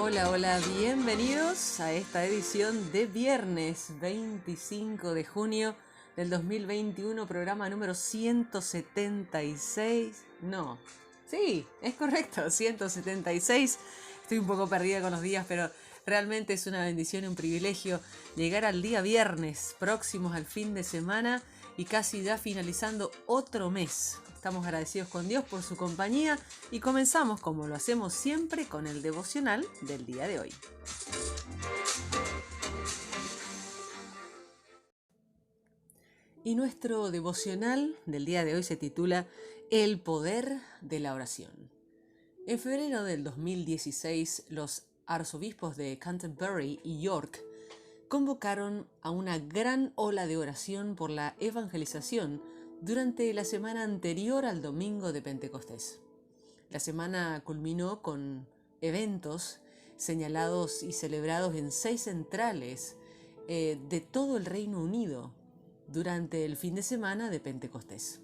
Hola, hola, bienvenidos a esta edición de viernes 25 de junio del 2021, programa número 176. No, sí, es correcto, 176. Estoy un poco perdida con los días, pero realmente es una bendición y un privilegio llegar al día viernes, próximos al fin de semana y casi ya finalizando otro mes. Estamos agradecidos con Dios por su compañía y comenzamos, como lo hacemos siempre, con el devocional del día de hoy. Y nuestro devocional del día de hoy se titula El poder de la oración. En febrero del 2016, los arzobispos de Canterbury y York convocaron a una gran ola de oración por la evangelización durante la semana anterior al domingo de Pentecostés. La semana culminó con eventos señalados y celebrados en 6 centrales de todo el Reino Unido durante el fin de semana de Pentecostés.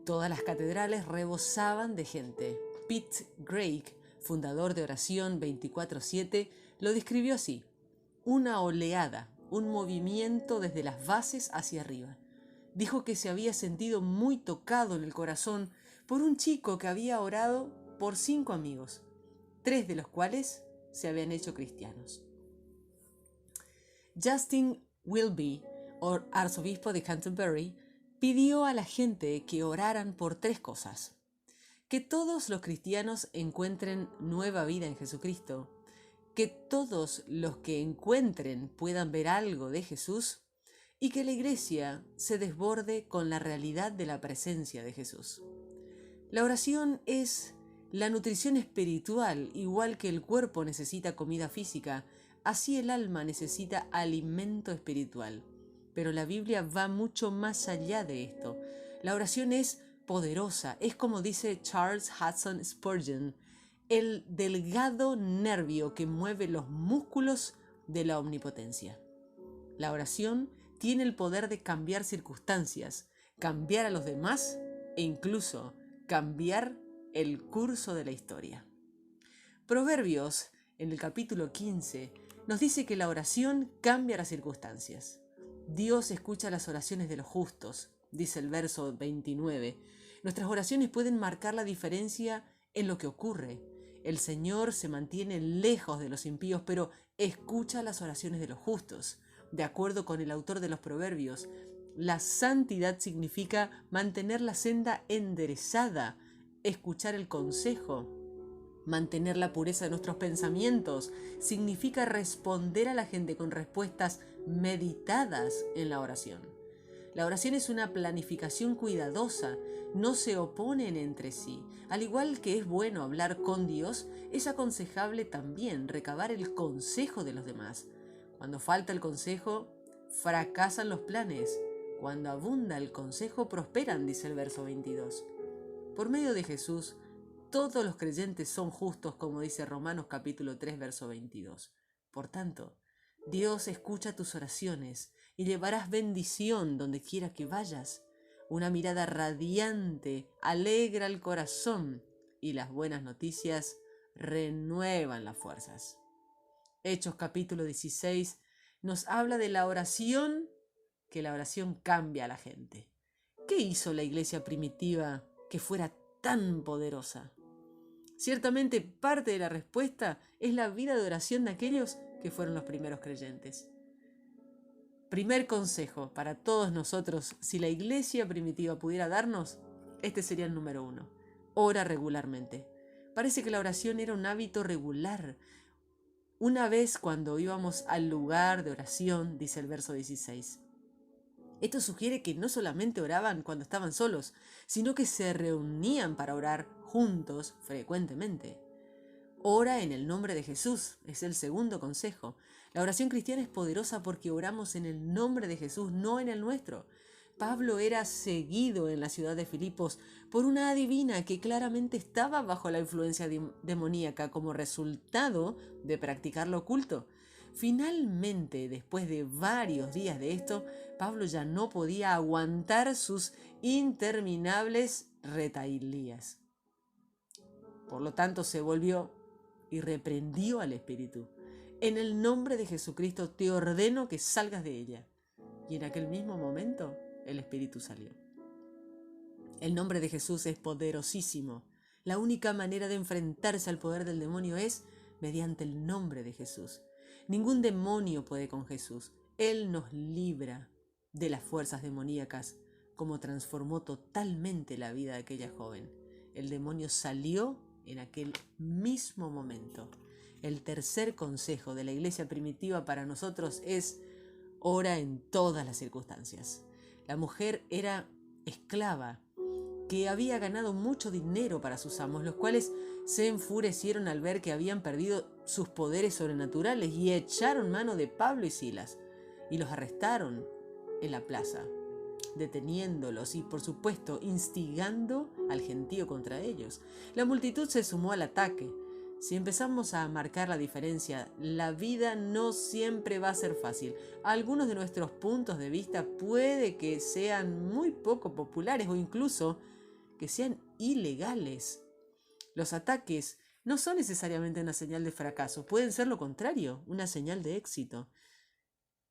Todas las catedrales rebosaban de gente. Pete Greig, fundador de Oración 24/7, lo describió así: una oleada, un movimiento desde las bases hacia arriba. Dijo que se había sentido muy tocado en el corazón por un chico que había orado por 5 amigos, 3 de los cuales se habían hecho cristianos. Justin Wilby, arzobispo de Canterbury, pidió a la gente que oraran por 3 cosas: que todos los cristianos encuentren nueva vida en Jesucristo, que todos los que encuentren puedan ver algo de Jesús y que la iglesia se desborde con la realidad de la presencia de Jesús. La oración es la nutrición espiritual, igual que el cuerpo necesita comida física, así el alma necesita alimento espiritual. Pero la Biblia va mucho más allá de esto. La oración es poderosa, es como dice Charles Hudson Spurgeon, el delgado nervio que mueve los músculos de la omnipotencia. La oración tiene el poder de cambiar circunstancias, cambiar a los demás e incluso cambiar el curso de la historia. Proverbios, en el capítulo 15, nos dice que la oración cambia las circunstancias. Dios escucha las oraciones de los justos, dice el verso 29. Nuestras oraciones pueden marcar la diferencia en lo que ocurre. El Señor se mantiene lejos de los impíos, pero escucha las oraciones de los justos. De acuerdo con el autor de los Proverbios, la santidad significa mantener la senda enderezada, escuchar el consejo. Mantener la pureza de nuestros pensamientos significa responder a la gente con respuestas meditadas en la oración. La oración es una planificación cuidadosa, no se oponen entre sí. Al igual que es bueno hablar con Dios, es aconsejable también recabar el consejo de los demás. Cuando falta el consejo, fracasan los planes. Cuando abunda el consejo, prosperan, dice el verso 22. Por medio de Jesús, todos los creyentes son justos, como dice Romanos capítulo 3, verso 22. Por tanto, Dios escucha tus oraciones y llevarás bendición donde quiera que vayas. Una mirada radiante alegra el corazón y las buenas noticias renuevan las fuerzas. Hechos capítulo 16 nos habla de la oración, que la oración cambia a la gente. ¿Qué hizo la iglesia primitiva que fuera tan poderosa? Ciertamente parte de la respuesta es la vida de oración de aquellos que fueron los primeros creyentes. Primer consejo para todos nosotros, si la iglesia primitiva pudiera darnos, este sería el número 1. Ora regularmente. Parece que la oración era un hábito regular. Una vez cuando íbamos al lugar de oración, dice el verso 16. Esto sugiere que no solamente oraban cuando estaban solos, sino que se reunían para orar juntos frecuentemente. Ora en el nombre de Jesús, es el segundo consejo. La oración cristiana es poderosa porque oramos en el nombre de Jesús, no en el nuestro. Pablo era seguido en la ciudad de Filipos por una adivina que claramente estaba bajo la influencia demoníaca como resultado de practicar lo oculto. Finalmente, después de varios días de esto, Pablo ya no podía aguantar sus interminables retailías. Por lo tanto, se volvió y reprendió al espíritu. En el nombre de Jesucristo te ordeno que salgas de ella. Y en aquel mismo momento el espíritu salió. El nombre de Jesús es poderosísimo. La única manera de enfrentarse al poder del demonio es mediante el nombre de Jesús. Ningún demonio puede con Jesús. Él nos libra de las fuerzas demoníacas, como transformó totalmente la vida de aquella joven. El demonio salió en aquel mismo momento. El tercer consejo de la iglesia primitiva para nosotros es: ora en todas las circunstancias. La mujer era esclava que había ganado mucho dinero para sus amos, los cuales se enfurecieron al ver que habían perdido sus poderes sobrenaturales y echaron mano de Pablo y Silas y los arrestaron en la plaza, deteniéndolos y, por supuesto, instigando al gentío contra ellos. La multitud se sumó al ataque. Si empezamos a marcar la diferencia, la vida no siempre va a ser fácil. Algunos de nuestros puntos de vista puede que sean muy poco populares o incluso que sean ilegales. Los ataques no son necesariamente una señal de fracaso, pueden ser lo contrario, una señal de éxito.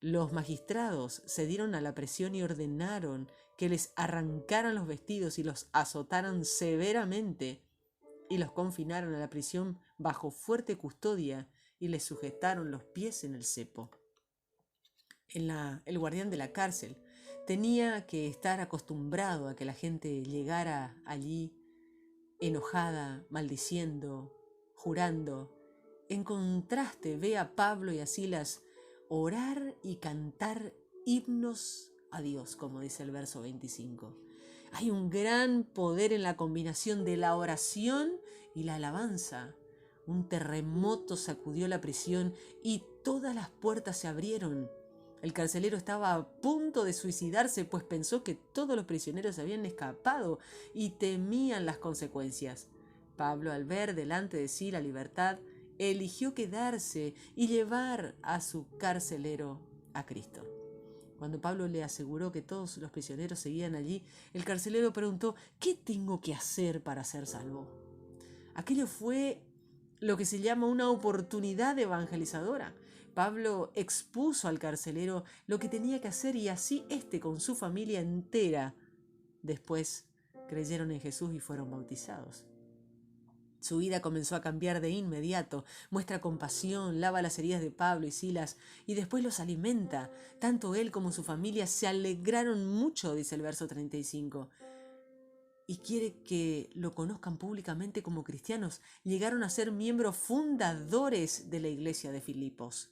Los magistrados se dieron a la presión y ordenaron que les arrancaran los vestidos y los azotaran severamente y los confinaron a la prisión bajo fuerte custodia y les sujetaron los pies en el cepo. El guardián de la cárcel tenía que estar acostumbrado a que la gente llegara allí enojada, maldiciendo, jurando. En contraste, ve a Pablo y a Silas orar y cantar himnos a Dios, como dice el verso 25. Hay un gran poder en la combinación de la oración y la alabanza. Un terremoto sacudió la prisión y todas las puertas se abrieron. El carcelero estaba a punto de suicidarse, pues pensó que todos los prisioneros habían escapado y temían las consecuencias. Pablo, al ver delante de sí la libertad, eligió quedarse y llevar a su carcelero a Cristo. Cuando Pablo le aseguró que todos los prisioneros seguían allí, el carcelero preguntó: ¿qué tengo que hacer para ser salvo? Aquello fue lo que se llama una oportunidad evangelizadora. Pablo expuso al carcelero lo que tenía que hacer y así éste con su familia entera después creyeron en Jesús y fueron bautizados. Su vida comenzó a cambiar de inmediato. Muestra compasión, lava las heridas de Pablo y Silas y después los alimenta. Tanto él como su familia se alegraron mucho, dice el verso 35. Y quiere que lo conozcan públicamente como cristianos. Llegaron a ser miembros fundadores de la iglesia de Filipos.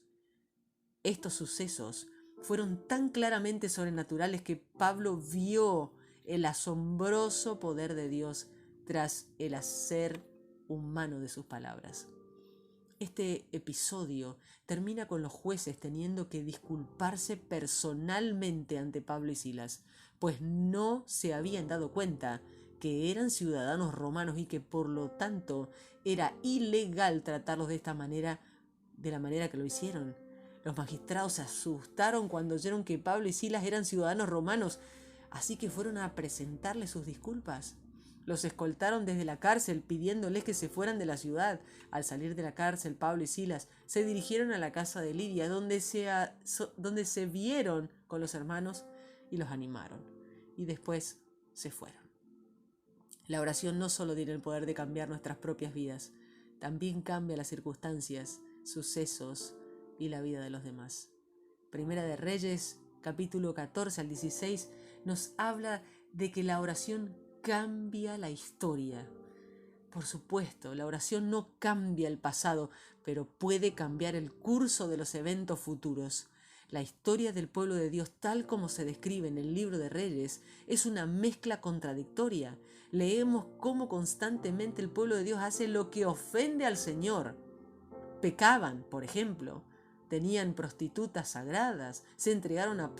Estos sucesos fueron tan claramente sobrenaturales que Pablo vio el asombroso poder de Dios tras el hacer humano de sus palabras. Este episodio termina con los jueces teniendo que disculparse personalmente ante Pablo y Silas, pues no se habían dado cuenta que eran ciudadanos romanos y que por lo tanto era ilegal tratarlos de esta manera, de la manera que lo hicieron. Los magistrados se asustaron cuando oyeron que Pablo y Silas eran ciudadanos romanos, así que fueron a presentarles sus disculpas. Los escoltaron desde la cárcel pidiéndoles que se fueran de la ciudad. Al salir de la cárcel, Pablo y Silas se dirigieron a la casa de Lidia, donde se vieron con los hermanos y los animaron. Y después se fueron. La oración no solo tiene el poder de cambiar nuestras propias vidas, también cambia las circunstancias, sucesos y la vida de los demás. Primera de Reyes, capítulo 14 al 16, nos habla de que la oración cambia la historia. Por supuesto, la oración no cambia el pasado, pero puede cambiar el curso de los eventos futuros. La historia del pueblo de Dios, tal como se describe en el libro de Reyes, es una mezcla contradictoria. Leemos cómo constantemente el pueblo de Dios hace lo que ofende al Señor. Pecaban, por ejemplo, tenían prostitutas sagradas, se entregaron a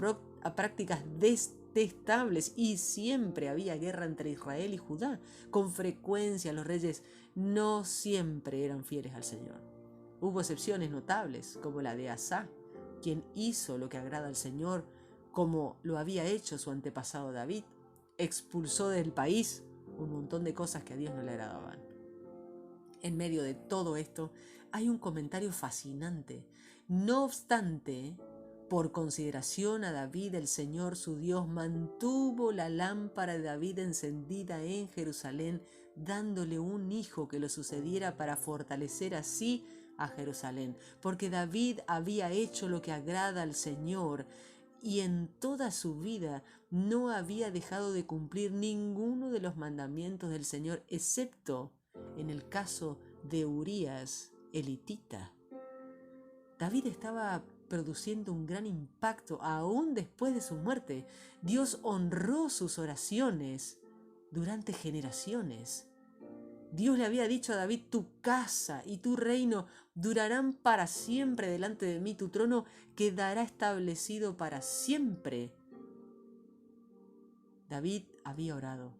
prácticas detestables y siempre había guerra entre Israel y Judá. Con frecuencia los reyes no siempre eran fieles al Señor. Hubo excepciones notables, como la de Asa, quien hizo lo que agrada al Señor, como lo había hecho su antepasado David. Expulsó del país un montón de cosas que a Dios no le agradaban. En medio de todo esto, hay un comentario fascinante. No obstante, por consideración a David, el Señor su Dios mantuvo la lámpara de David encendida en Jerusalén, dándole un hijo que lo sucediera para fortalecer así a Jerusalén, porque David había hecho lo que agrada al Señor y en toda su vida no había dejado de cumplir ninguno de los mandamientos del Señor, excepto en el caso de Urías, elitita. David estaba produciendo un gran impacto aún después de su muerte. Dios honró sus oraciones durante generaciones. Dios le había dicho a David: tu casa y tu reino durarán para siempre delante de mí, tu trono quedará establecido para siempre. David había orado,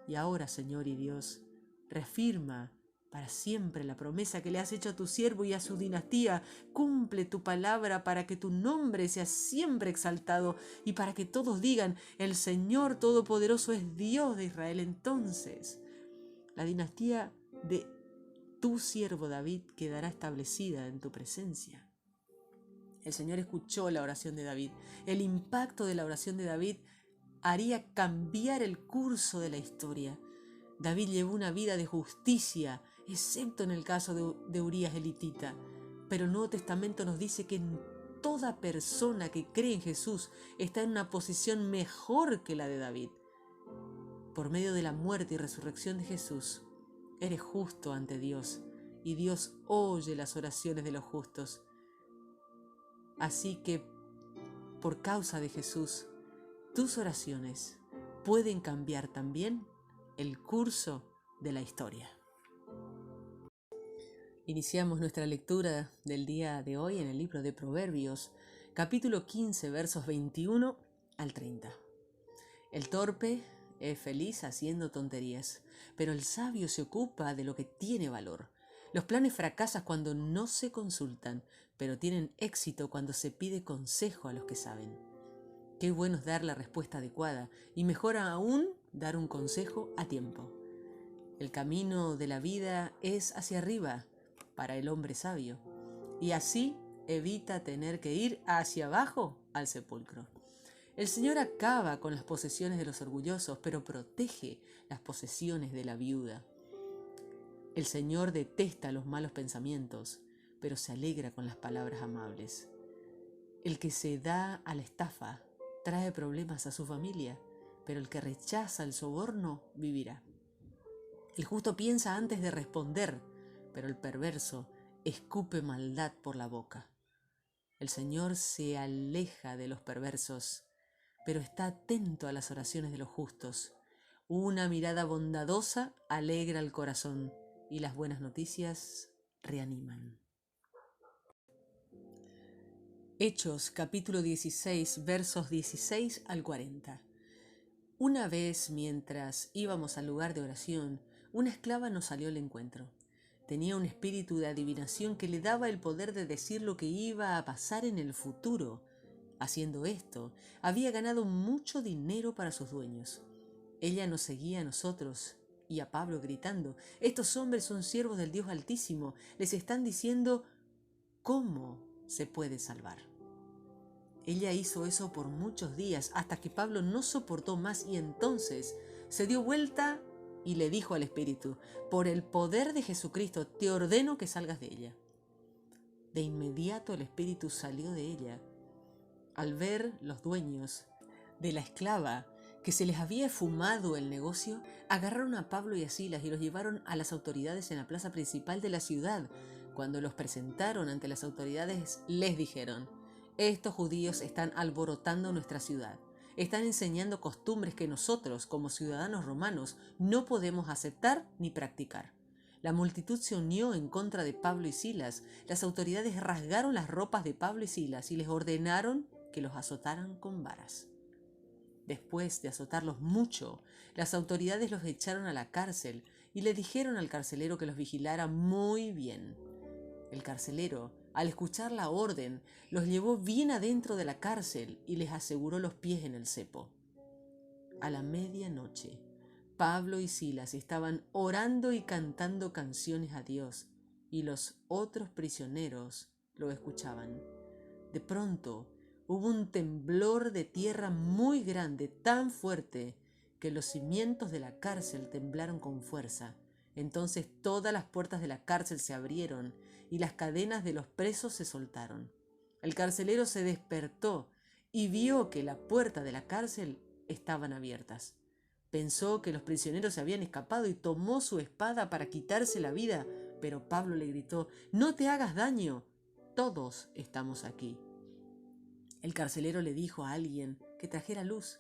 y ahora, Señor y Dios, reafirma para siempre la promesa que le has hecho a tu siervo y a su dinastía. Cumple tu palabra para que tu nombre sea siempre exaltado y para que todos digan: el Señor Todopoderoso es Dios de Israel. Entonces, la dinastía de tu siervo David quedará establecida en tu presencia. El Señor escuchó la oración de David. El impacto de la oración de David haría cambiar el curso de la historia. David llevó una vida de justicia, excepto en el caso de Urías elitita. Pero el Nuevo Testamento nos dice que toda persona que cree en Jesús está en una posición mejor que la de David. Por medio de la muerte y resurrección de Jesús, eres justo ante Dios, y Dios oye las oraciones de los justos. Así que, por causa de Jesús, tus oraciones pueden cambiar también el curso de la historia. Iniciamos nuestra lectura del día de hoy en el libro de Proverbios, capítulo 15, versos 21 al 30. El torpe es feliz haciendo tonterías, pero el sabio se ocupa de lo que tiene valor. Los planes fracasan cuando no se consultan, pero tienen éxito cuando se pide consejo a los que saben. Qué bueno es dar la respuesta adecuada, y mejor aún dar un consejo a tiempo. El camino de la vida es hacia arriba para el hombre sabio, y así evita tener que ir hacia abajo al sepulcro. El Señor acaba con las posesiones de los orgullosos, pero protege las posesiones de la viuda. El Señor detesta los malos pensamientos, pero se alegra con las palabras amables. El que se da a la estafa trae problemas a su familia, pero el que rechaza el soborno vivirá. El justo piensa antes de responder, pero el perverso escupe maldad por la boca. El Señor se aleja de los perversos, pero está atento a las oraciones de los justos. Una mirada bondadosa alegra el corazón, y las buenas noticias reaniman. Hechos capítulo 16, versos 16 al 40. Una vez, mientras íbamos al lugar de oración, una esclava nos salió al encuentro. Tenía un espíritu de adivinación que le daba el poder de decir lo que iba a pasar en el futuro. Haciendo esto, había ganado mucho dinero para sus dueños. Ella nos seguía a nosotros y a Pablo gritando: estos hombres son siervos del Dios Altísimo, les están diciendo cómo se puede salvar. Ella hizo eso por muchos días hasta que Pablo no soportó más, y entonces se dio vuelta y le dijo al espíritu: por el poder de Jesucristo te ordeno que salgas de ella. De inmediato el espíritu salió de ella. Al ver los dueños de la esclava que se les había fumado el negocio, agarraron a Pablo y a Silas y los llevaron a las autoridades en la plaza principal de la ciudad. Cuando los presentaron ante las autoridades, les dijeron: estos judíos están alborotando nuestra ciudad. Están enseñando costumbres que nosotros, como ciudadanos romanos, no podemos aceptar ni practicar. La multitud se unió en contra de Pablo y Silas. Las autoridades rasgaron las ropas de Pablo y Silas y les ordenaron que los azotaran con varas. Después de azotarlos mucho, las autoridades los echaron a la cárcel y le dijeron al carcelero que los vigilara muy bien. El carcelero, al escuchar la orden, los llevó bien adentro de la cárcel y les aseguró los pies en el cepo. A la medianoche, Pablo y Silas estaban orando y cantando canciones a Dios, y los otros prisioneros lo escuchaban. De pronto hubo un temblor de tierra muy grande, tan fuerte, que los cimientos de la cárcel temblaron con fuerza. Entonces todas las puertas de la cárcel se abrieron y las cadenas de los presos se soltaron. El carcelero se despertó y vio que la puerta de la cárcel estaban abiertas. Pensó que los prisioneros se habían escapado y tomó su espada para quitarse la vida, pero Pablo le gritó: «No te hagas daño, todos estamos aquí». El carcelero le dijo a alguien que trajera luz.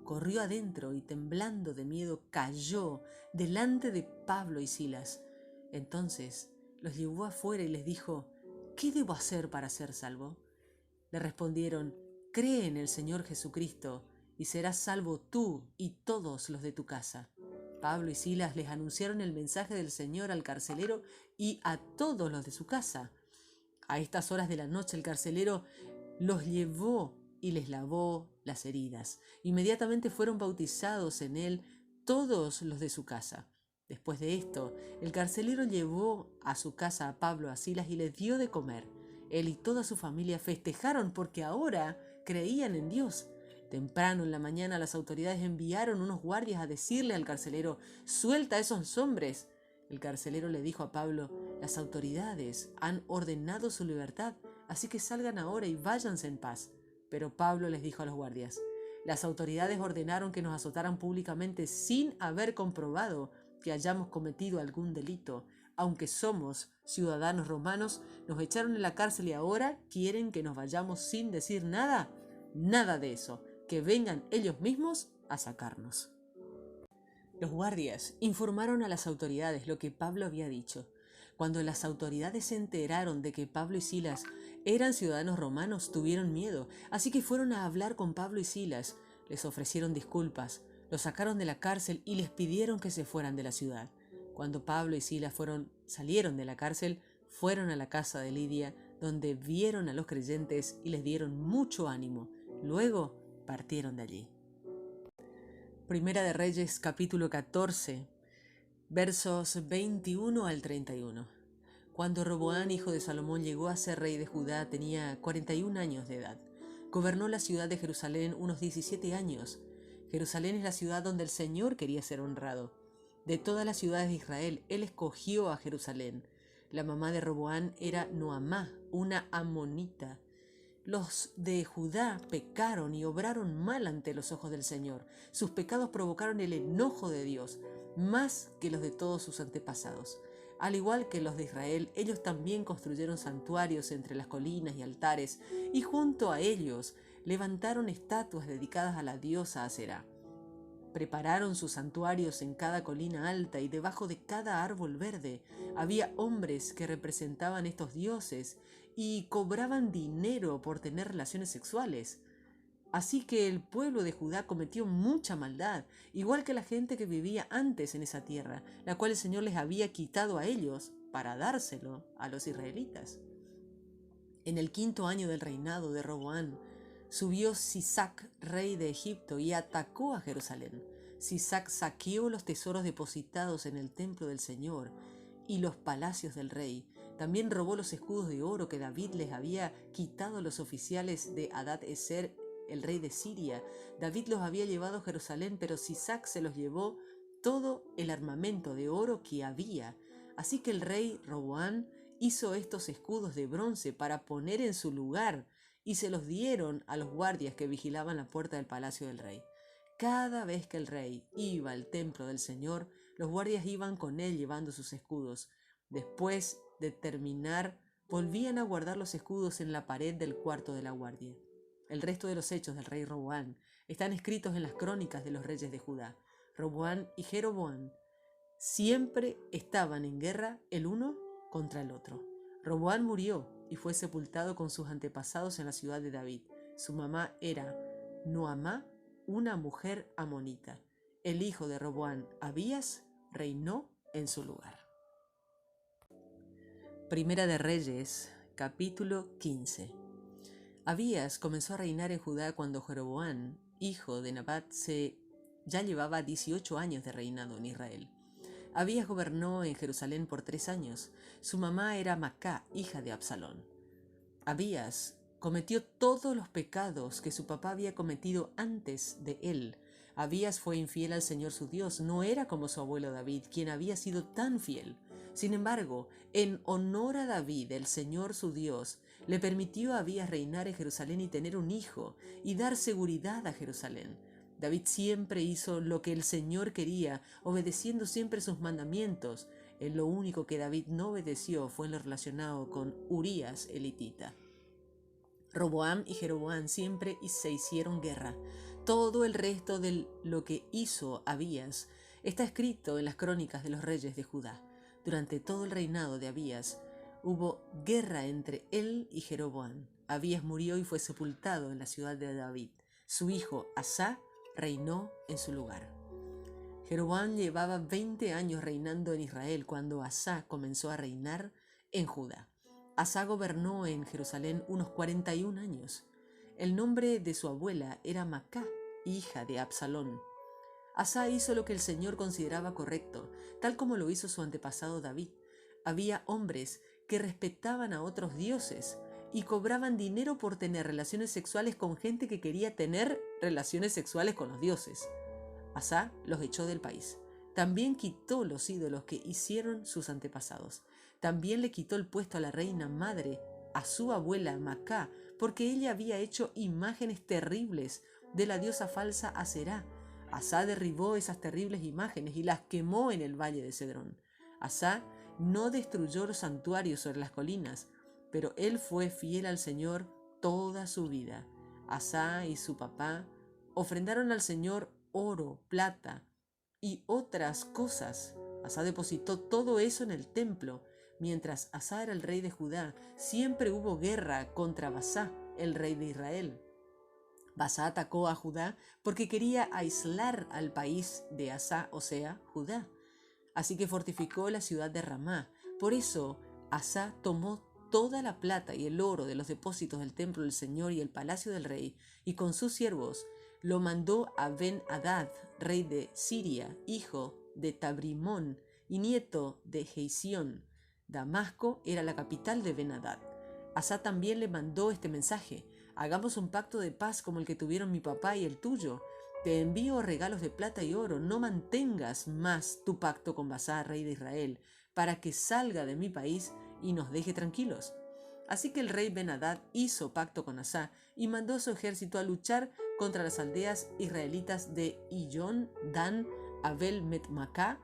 Corrió adentro y, temblando de miedo, cayó delante de Pablo y Silas. Entonces los llevó afuera y les dijo: «¿Qué debo hacer para ser salvo?». Le respondieron: «Cree en el Señor Jesucristo y serás salvo tú y todos los de tu casa». Pablo y Silas les anunciaron el mensaje del Señor al carcelero y a todos los de su casa. A estas horas de la noche el carcelero los llevó y les lavó las heridas. Inmediatamente fueron bautizados en él todos los de su casa. Después de esto, el carcelero llevó a su casa a Pablo, a Silas y les dio de comer. Él y toda su familia festejaron porque ahora creían en Dios. Temprano en la mañana las autoridades enviaron unos guardias a decirle al carcelero: «Suelta a esos hombres». El carcelero le dijo a Pablo: «Las autoridades han ordenado su libertad, así que salgan ahora y váyanse en paz». Pero Pablo les dijo a los guardias: «Las autoridades ordenaron que nos azotaran públicamente sin haber comprobado que hayamos cometido algún delito. Aunque somos ciudadanos romanos, nos echaron en la cárcel y ahora quieren que nos vayamos sin decir nada. Nada de eso. Que vengan ellos mismos a sacarnos». Los guardias informaron a las autoridades lo que Pablo había dicho. Cuando las autoridades se enteraron de que Pablo y Silas eran ciudadanos romanos, tuvieron miedo, así que fueron a hablar con Pablo y Silas. Les ofrecieron disculpas, los sacaron de la cárcel y les pidieron que se fueran de la ciudad. Cuando Pablo y Silas salieron de la cárcel, fueron a la casa de Lidia, donde vieron a los creyentes y les dieron mucho ánimo. Luego partieron de allí. Primera de Reyes, capítulo 14, versos 21 al 31. Cuando Roboán, hijo de Salomón, llegó a ser rey de Judá, tenía 41 años de edad. Gobernó la ciudad de Jerusalén unos 17 años. Jerusalén es la ciudad donde el Señor quería ser honrado. De todas las ciudades de Israel, él escogió a Jerusalén. La mamá de Roboán era Noamá, una amonita. Los de Judá pecaron y obraron mal ante los ojos del Señor. Sus pecados provocaron el enojo de Dios, más que los de todos sus antepasados. Al igual que los de Israel, ellos también construyeron santuarios entre las colinas y altares, y junto a ellos levantaron estatuas dedicadas a la diosa Aserá. Prepararon sus santuarios en cada colina alta y debajo de cada árbol verde. Había hombres que representaban estos dioses y cobraban dinero por tener relaciones sexuales. Así que el pueblo de Judá cometió mucha maldad, igual que la gente que vivía antes en esa tierra, la cual el Señor les había quitado a ellos para dárselo a los israelitas. En el 5.º año del reinado de Roboán, subió Sisac, rey de Egipto, y atacó a Jerusalén. Sisac saqueó los tesoros depositados en el templo del Señor y los palacios del rey. También robó los escudos de oro que David les había quitado a los oficiales de Hadad-Ezer, el rey de Siria. David los había llevado a Jerusalén, pero Sisac se los llevó todo el armamento de oro que había. Así que el rey Roboán hizo estos escudos de bronce para poner en su lugar, y se los dieron a los guardias que vigilaban la puerta del palacio del rey. Cada vez que el rey iba al templo del Señor, los guardias iban con él llevando sus escudos. Después de terminar, volvían a guardar los escudos en la pared del cuarto de la guardia. El resto de los hechos del rey Roboán están escritos en las crónicas de los reyes de Judá. Roboán y Jeroboán siempre estaban en guerra el uno contra el otro. Roboán murió y fue sepultado con sus antepasados en la ciudad de David. Su mamá era Noamá, una mujer amonita. El hijo de Roboán, Abías, reinó en su lugar. Primera de Reyes, capítulo 15. Abías comenzó a reinar en Judá cuando Jeroboán, hijo de Nabat, se ya llevaba 18 años de reinado en Israel. Abías gobernó en Jerusalén por 3 años. Su mamá era Macá, hija de Absalón. Abías cometió todos los pecados que su papá había cometido antes de él. Abías fue infiel al Señor su Dios, no era como su abuelo David, quien había sido tan fiel. Sin embargo, en honor a David, el Señor su Dios le permitió a Abías reinar en Jerusalén y tener un hijo, y dar seguridad a Jerusalén. David siempre hizo lo que el Señor quería, obedeciendo siempre sus mandamientos. En lo único que David no obedeció fue en lo relacionado con Urías el hitita. Roboam y Jeroboam siempre se hicieron guerra. Todo el resto de lo que hizo Abías está escrito en las crónicas de los reyes de Judá. Durante todo el reinado de Abías hubo guerra entre él y Jeroboam. Abías murió y fue sepultado en la ciudad de David. Su hijo Asá reinó en su lugar. Jeroboam llevaba 20 años reinando en Israel cuando Asá comenzó a reinar en Judá. Asá gobernó en Jerusalén unos 41 años. El nombre de su abuela era Macá, hija de Absalón. Asá hizo lo que el Señor consideraba correcto, tal como lo hizo su antepasado David. Había hombres que respetaban a otros dioses y cobraban dinero por tener relaciones sexuales con gente que quería tener relaciones sexuales con los dioses. Asá los echó del país. También quitó los ídolos que hicieron sus antepasados. También le quitó el puesto a la reina madre, a su abuela Macá, porque ella había hecho imágenes terribles de la diosa falsa Aserá. Asá derribó esas terribles imágenes y las quemó en el valle de Cedrón. Asá no destruyó los santuarios sobre las colinas, pero él fue fiel al Señor toda su vida. Asá y su papá ofrendaron al Señor oro, plata y otras cosas. Asá depositó todo eso en el templo. Mientras Asá era el rey de Judá, siempre hubo guerra contra Basá, el rey de Israel. Basá atacó a Judá porque quería aislar al país de Asá, o sea, Judá. Así que fortificó la ciudad de Ramá. Por eso Asá tomó toda la plata y el oro de los depósitos del templo del Señor y el palacio del rey, y con sus siervos lo mandó a Ben-Hadad, rey de Siria, hijo de Tabrimón y nieto de Heisión. Damasco era la capital de Ben-Hadad. Asá también le mandó este mensaje: hagamos un pacto de paz como el que tuvieron mi papá y el tuyo. Te envío regalos de plata y oro, no mantengas más tu pacto con Basá, rey de Israel, para que salga de mi país y nos deje tranquilos. Así que el rey Ben-Hadad hizo pacto con Asá y mandó a su ejército a luchar contra las aldeas israelitas de Iyón, Dan, Abel-Met-Macá,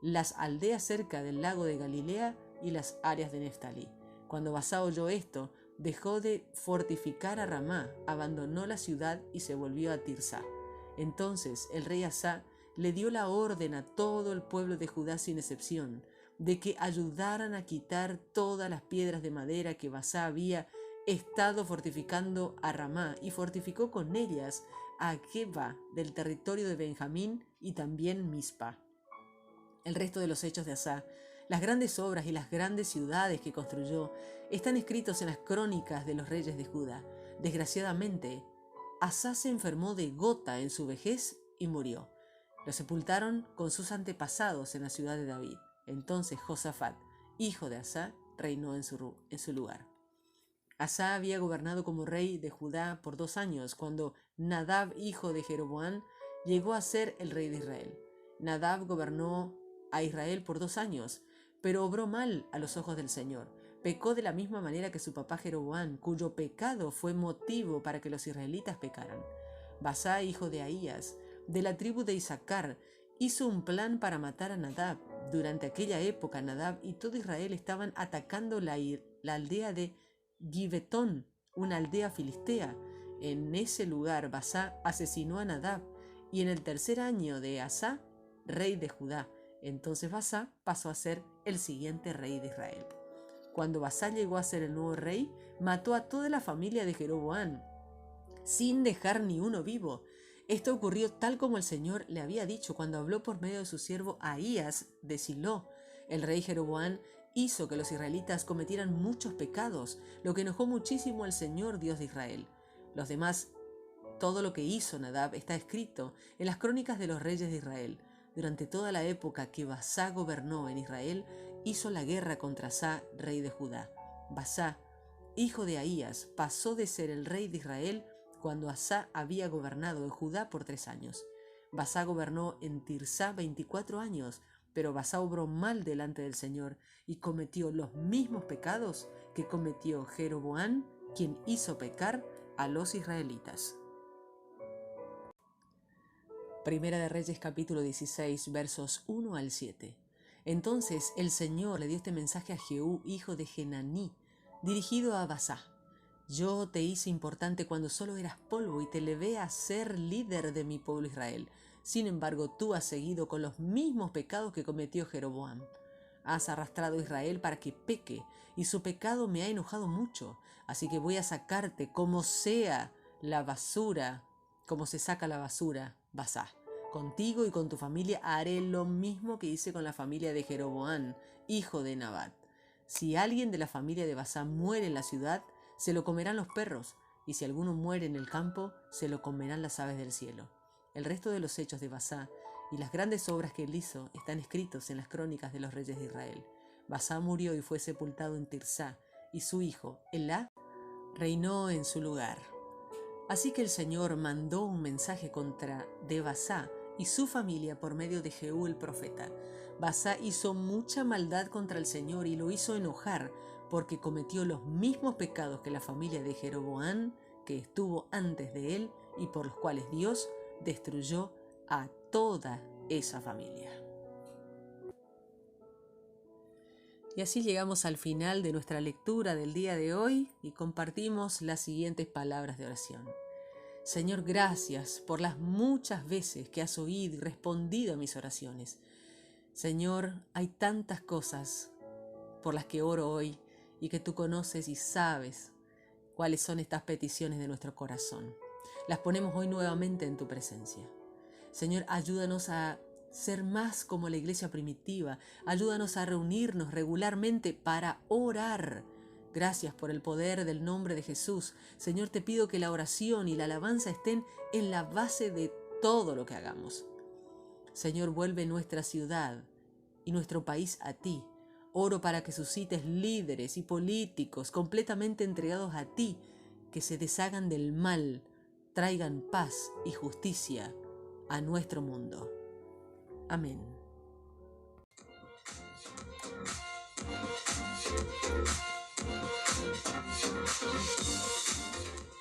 las aldeas cerca del lago de Galilea y las áreas de Neftalí. Cuando Basá oyó esto, dejó de fortificar a Ramá, abandonó la ciudad y se volvió a Tirsá. Entonces el rey Asá le dio la orden a todo el pueblo de Judá sin excepción, de que ayudaran a quitar todas las piedras de madera que Basá había estado fortificando a Ramá, y fortificó con ellas a Geba del territorio de Benjamín y también Mizpa. El resto de los hechos de Asá, las grandes obras y las grandes ciudades que construyó, están escritos en las crónicas de los reyes de Judá. Desgraciadamente, Asá se enfermó de gota en su vejez y murió. Lo sepultaron con sus antepasados en la ciudad de David. Entonces Josafat, hijo de Asá, reinó en su lugar. Asá había gobernado como rey de Judá por 2 años, cuando Nadab, hijo de Jeroboam, llegó a ser el rey de Israel. Nadab gobernó a Israel por 2 años, pero obró mal a los ojos del Señor. Pecó de la misma manera que su papá Jeroboam, cuyo pecado fue motivo para que los israelitas pecaran. Basá, hijo de Ahías, de la tribu de Isaacar, hizo un plan para matar a Nadab. Durante aquella época, Nadab y todo Israel estaban atacando la aldea de Gibetón, una aldea filistea. En ese lugar, Basá asesinó a Nadab, y en el 3er año de Asá, rey de Judá. Entonces Basá pasó a ser el siguiente rey de Israel. Cuando Basá llegó a ser el nuevo rey, mató a toda la familia de Jeroboam, sin dejar ni uno vivo. Esto ocurrió tal como el Señor le había dicho cuando habló por medio de su siervo Ahías de Silo. El rey Jeroboam hizo que los israelitas cometieran muchos pecados, lo que enojó muchísimo al Señor, Dios de Israel. Todo lo que hizo Nadab está escrito en las crónicas de los reyes de Israel. Durante toda la época que Basá gobernó en Israel, hizo la guerra contra Asa, rey de Judá. Basá, hijo de Ahías, pasó de ser el rey de Israel cuando Asa había gobernado en Judá por 3 años. Basá gobernó en Tirsá 24 años, pero Basá obró mal delante del Señor y cometió los mismos pecados que cometió Jeroboam, quien hizo pecar a los israelitas. Primera de Reyes capítulo 16 versos 1 al 7. Entonces el Señor le dio este mensaje a Jehú, hijo de Genaní, dirigido a Basá. Yo te hice importante cuando solo eras polvo y te elevé a ser líder de mi pueblo Israel. Sin embargo, tú has seguido con los mismos pecados que cometió Jeroboam. Has arrastrado a Israel para que peque, y su pecado me ha enojado mucho. Así que voy a sacarte como sea la basura, como se saca la basura, Basá. Contigo y con tu familia haré lo mismo que hice con la familia de Jeroboam, hijo de Nabat. Si alguien de la familia de Basá muere en la ciudad, se lo comerán los perros, y si alguno muere en el campo, se lo comerán las aves del cielo. El resto de los hechos de Basá y las grandes obras que él hizo están escritos en las crónicas de los reyes de Israel. Basá murió y fue sepultado en Tirsá, y su hijo, Elá, reinó en su lugar. Así que el Señor mandó un mensaje contra de Basá y su familia por medio de Jehú el profeta. Basá hizo mucha maldad contra el Señor y lo hizo enojar, porque cometió los mismos pecados que la familia de Jeroboam, que estuvo antes de él, y por los cuales Dios destruyó a toda esa familia. Y así llegamos al final de nuestra lectura del día de hoy y compartimos las siguientes palabras de oración. Señor, gracias por las muchas veces que has oído y respondido a mis oraciones. Señor, hay tantas cosas por las que oro hoy y que tú conoces y sabes cuáles son estas peticiones de nuestro corazón. Las ponemos hoy nuevamente en tu presencia. Señor, ayúdanos a ser más como la iglesia primitiva. Ayúdanos a reunirnos regularmente para orar. Gracias por el poder del nombre de Jesús. Señor, te pido que la oración y la alabanza estén en la base de todo lo que hagamos. Señor, vuelve nuestra ciudad y nuestro país a ti. Oro para que suscites líderes y políticos completamente entregados a ti, que se deshagan del mal, traigan paz y justicia a nuestro mundo. Amén.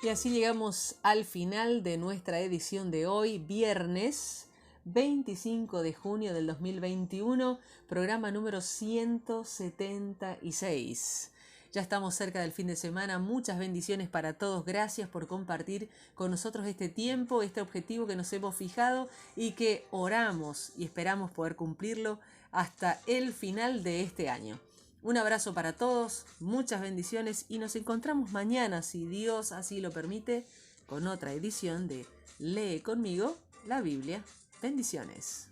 Y así llegamos al final de nuestra edición de hoy, viernes 25 de junio del 2021, programa número 176. Ya estamos cerca del fin de semana, muchas bendiciones para todos, gracias por compartir con nosotros este tiempo, este objetivo que nos hemos fijado y que oramos y esperamos poder cumplirlo hasta el final de este año. Un abrazo para todos, muchas bendiciones y nos encontramos mañana, si Dios así lo permite, con otra edición de Lee conmigo la Biblia. Bendiciones.